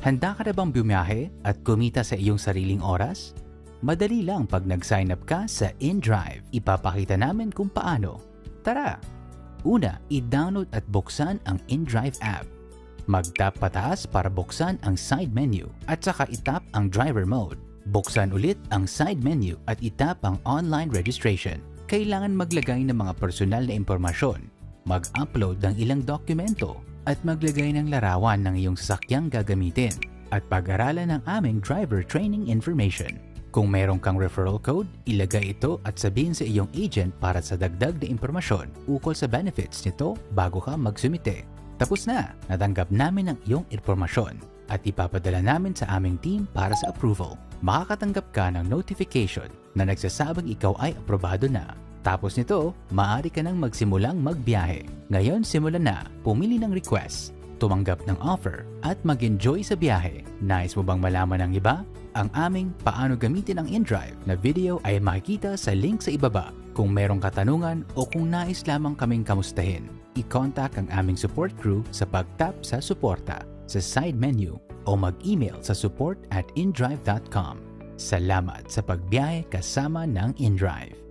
Handa ka na bang bumiyahe at kumita sa iyong sariling oras? Madali lang pag nag-sign up ka sa InDrive. Ipapakita namin kung paano. Tara! Una, i-download at buksan ang InDrive app. Mag-tap pataas para buksan ang side menu at saka itap ang driver mode. Buksan ulit ang side menu at itap ang online registration. Kailangan maglagay ng mga personal na impormasyon, mag-upload ng ilang dokumento, at maglagay ng larawan ng iyong sasakyang gagamitin at pag-aralan ng aming driver training information. Kung meron kang referral code, ilagay ito at sabihin sa iyong agent para sa dagdag na impormasyon ukol sa benefits nito bago ka magsumite. Tapos na, natanggap namin ang iyong impormasyon at ipapadala namin sa aming team para sa approval. Makakatanggap ka ng notification na nagsasabing ikaw ay aprobado na. Tapos nito, maaari ka nang magsimulang magbiyahe. Ngayon simulan na, pumili ng request, tumanggap ng offer, at mag-enjoy sa biyahe. Nais mo bang malaman ng iba? Ang aming paano gamitin ang InDrive na video ay makikita sa link sa ibaba. Kung merong katanungan o kung nais lamang kaming kamustahin, i-contact ang aming support crew sa pag-tap sa suporta sa side menu o mag-email sa support@indrive.com. Salamat sa pagbiyahe kasama ng InDrive.